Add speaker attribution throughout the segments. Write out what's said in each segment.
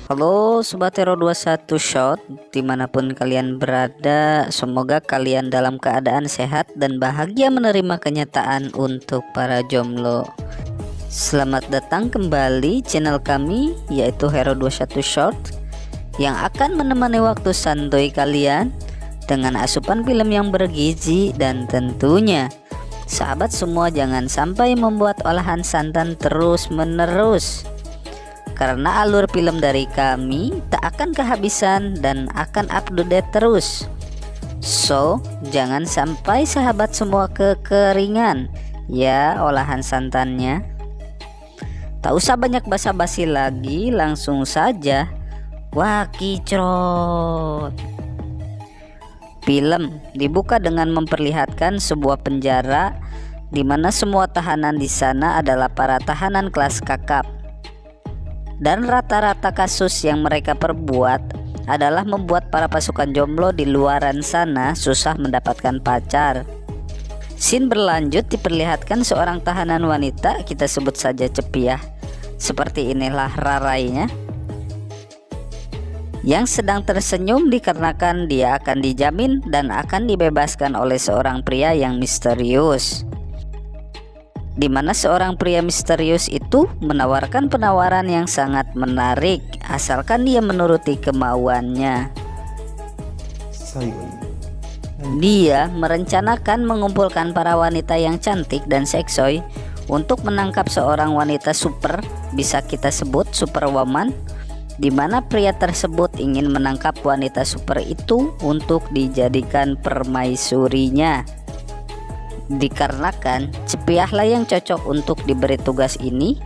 Speaker 1: Halo Sobat Hero 21 Shot, dimanapun kalian berada, semoga kalian dalam keadaan sehat dan bahagia menerima kenyataan untuk para jomblo. Selamat datang kembali channel kami, yaitu Hero 21 Shot, yang akan menemani waktu santuy kalian dengan asupan film yang bergizi. Dan tentunya sahabat semua, jangan sampai membuat olahan santan terus menerus, karena alur film dari kami tak akan kehabisan dan akan update terus. So, jangan sampai sahabat semua kekeringan ya olahan santannya. Tak usah banyak basa-basi lagi, langsung saja. Wah, kicrot. Film dibuka dengan memperlihatkan sebuah penjara di mana semua tahanan di sana adalah para tahanan kelas kakap. Dan rata-rata kasus yang mereka perbuat adalah membuat para pasukan jomblo di luaran sana susah mendapatkan pacar. Scene berlanjut diperlihatkan seorang tahanan wanita, kita sebut saja Cepiah. Seperti inilah rarainya, yang sedang tersenyum dikarenakan dia akan dijamin dan akan dibebaskan oleh seorang pria yang misterius, di mana seorang pria misterius itu menawarkan penawaran yang sangat menarik asalkan dia menuruti kemauannya. Dia merencanakan mengumpulkan para wanita yang cantik dan seksoi untuk menangkap seorang wanita super, bisa kita sebut superwoman, di mana pria tersebut ingin menangkap wanita super itu untuk dijadikan permaisurinya. Dikarenakan Cepiahlah yang cocok untuk diberi tugas ini.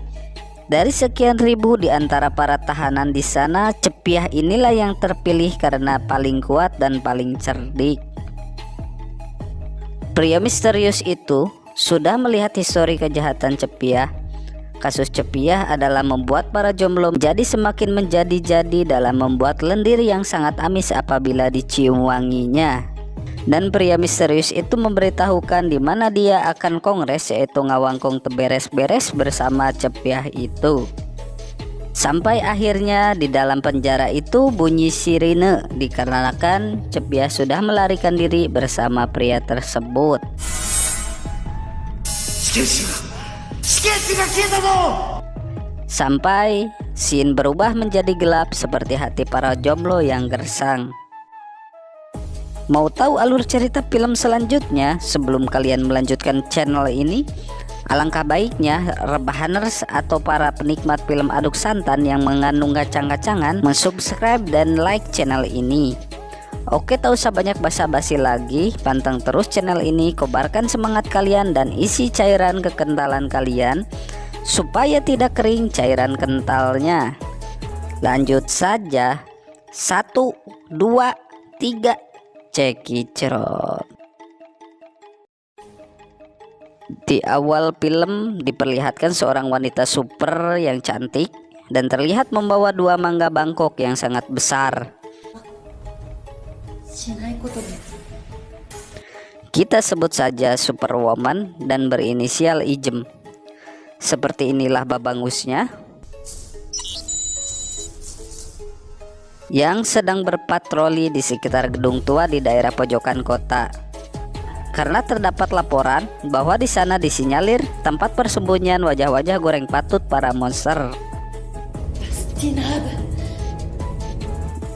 Speaker 1: Dari sekian ribu di antara para tahanan di sana, Cepiah inilah yang terpilih karena paling kuat dan paling cerdik. Pria misterius itu sudah melihat histori kejahatan Cepiah. Kasus Cepiah adalah membuat para jomblo menjadi semakin menjadi-jadi dalam membuat lendir yang sangat amis apabila dicium wanginya. Dan pria misterius itu memberitahukan di mana dia akan kongres, yaitu ngawangkung teberes-beres bersama Cepiah itu. Sampai akhirnya di dalam penjara itu bunyi sirine dikarenakan Cepiah sudah melarikan diri bersama pria tersebut. Sampai scene berubah menjadi gelap seperti hati para jomblo yang gersang. Mau tahu alur cerita film selanjutnya? Sebelum kalian melanjutkan channel ini, alangkah baiknya rebahaners atau para penikmat film aduk santan yang mengandung kacang-kacangan mensubscribe dan like channel ini. Oke, tak usah banyak basa-basi lagi, pantang terus channel ini, kobarkan semangat kalian dan isi cairan kekentalan kalian supaya tidak kering cairan kentalnya. Lanjut saja. 1, 2, 3, cekicrot. Di awal film diperlihatkan seorang wanita super yang cantik dan terlihat membawa 2 mangga Bangkok yang sangat besar. Kita sebut saja superwoman dan berinisial Ijem. Seperti inilah babangusnya, yang sedang berpatroli di sekitar gedung tua di daerah pojokan kota. Karena terdapat laporan bahwa di sana disinyalir tempat persembunyian wajah-wajah goreng patut para monster.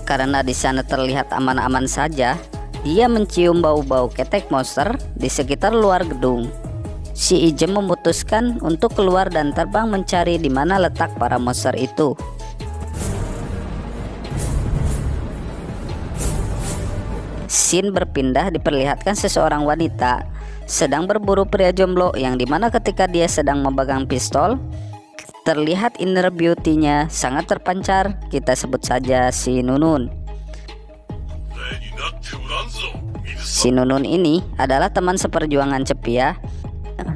Speaker 1: Karena di sana terlihat aman-aman saja, dia mencium bau-bau ketek monster di sekitar luar gedung. Si Ijem memutuskan untuk keluar dan terbang mencari di mana letak para monster itu. Scene berpindah diperlihatkan seseorang wanita sedang berburu pria jomblo, yang dimana ketika dia sedang memegang pistol, terlihat inner beauty-nya sangat terpancar, kita sebut saja si Nunun. Si Nunun ini adalah teman seperjuangan Cepiah,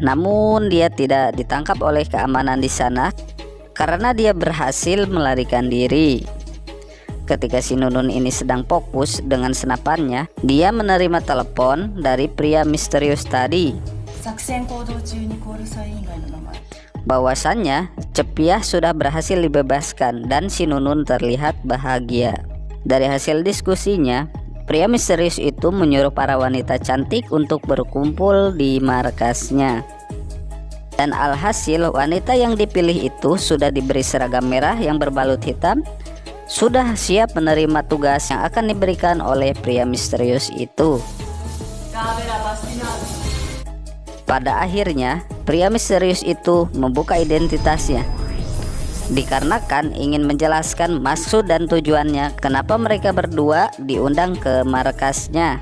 Speaker 1: namun dia tidak ditangkap oleh keamanan di sana karena dia berhasil melarikan diri. ketika si Nunun ini sedang fokus dengan senapannya, dia menerima telepon dari pria misterius tadi. Bahwasannya Cepiah sudah berhasil dibebaskan dan si Nunun terlihat bahagia. Dari hasil diskusinya, pria misterius itu menyuruh para wanita cantik untuk berkumpul di markasnya. Dan alhasil wanita yang dipilih itu sudah diberi seragam merah yang berbalut hitam, sudah siap menerima tugas yang akan diberikan oleh pria misterius itu. Pada akhirnya, pria misterius itu membuka identitasnya, dikarenakan ingin menjelaskan maksud dan tujuannya kenapa mereka berdua diundang ke markasnya.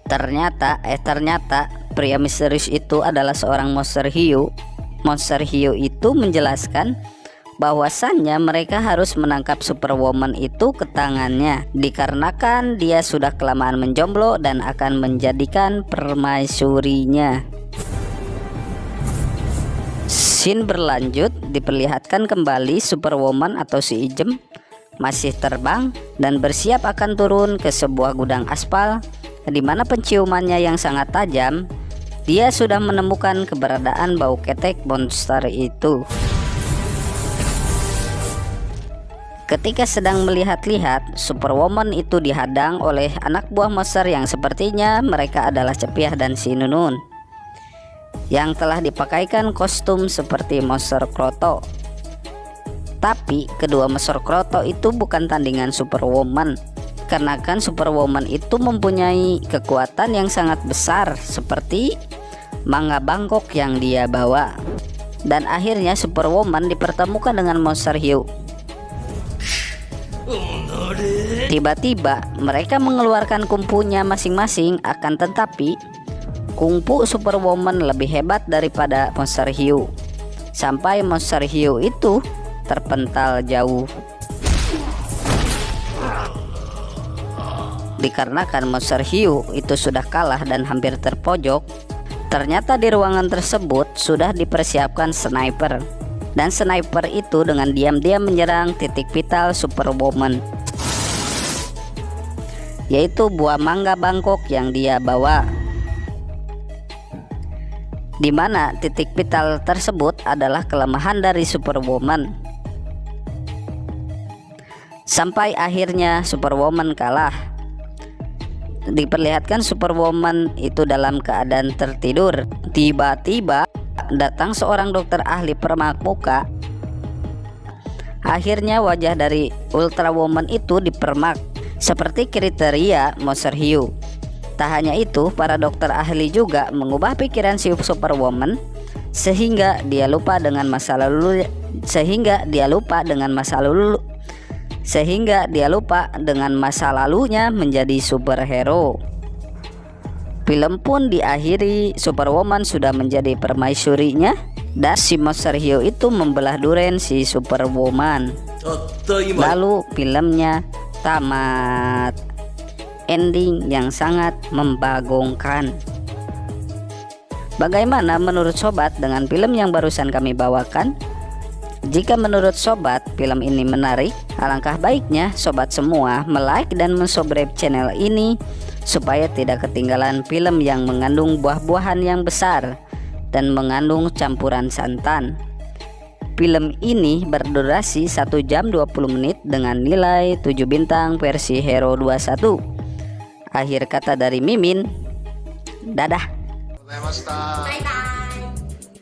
Speaker 1: Ternyata pria misterius itu adalah seorang monster hiu. Monster hiu itu menjelaskan bahwasannya mereka harus menangkap Superwoman itu ke tangannya, dikarenakan dia sudah kelamaan menjomblo dan akan menjadikan permaisurinya. Scene berlanjut, diperlihatkan kembali Superwoman atau si Ijem masih terbang dan bersiap akan turun ke sebuah gudang aspal, di mana penciumannya yang sangat tajam, dia sudah menemukan keberadaan bau ketek monster itu. Ketika sedang melihat-lihat, Superwoman itu dihadang oleh anak buah monster yang sepertinya mereka adalah Cepiah dan si Nunun, yang telah dipakaikan kostum seperti monster kroto. Tapi kedua monster kroto itu bukan tandingan Superwoman, karena kan Superwoman itu mempunyai kekuatan yang sangat besar seperti mangga Bangkok yang dia bawa. Dan akhirnya Superwoman dipertemukan dengan monster hiu. Tiba-tiba mereka mengeluarkan kungfunya masing-masing, akan tetapi kungfu Superwoman lebih hebat daripada monster hiu, sampai monster hiu itu terpental jauh. Dikarenakan monster hiu itu sudah kalah dan hampir terpojok, ternyata di ruangan tersebut sudah dipersiapkan sniper, dan sniper itu dengan diam-diam menyerang titik vital Superwoman, yaitu buah mangga Bangkok yang dia bawa, di mana titik vital tersebut adalah kelemahan dari Superwoman. Sampai akhirnya Superwoman kalah. Diperlihatkan Superwoman itu dalam keadaan tertidur. Tiba-tiba datang seorang dokter ahli permak muka. Akhirnya wajah dari Ultrawoman itu dipermak seperti kriteria monster hiu. Tak hanya itu, para dokter ahli juga mengubah pikiran si Superwoman sehingga dia lupa dengan masa lalunya menjadi superhero. Film pun diakhiri, Superwoman sudah menjadi permaisurinya dan si monster hiu itu membelah duren si Superwoman. Lalu filmnya tamat. Ending yang sangat membagongkan. Bagaimana menurut sobat dengan film yang barusan kami bawakan? Jika menurut sobat film ini menarik, alangkah baiknya sobat semua like dan subscribe channel ini supaya tidak ketinggalan film yang mengandung buah-buahan yang besar dan mengandung campuran santan. Film ini berdurasi 1 jam 20 menit dengan nilai 7 bintang versi Hero 21. Akhir kata dari Mimin, dadah.
Speaker 2: Bye bye.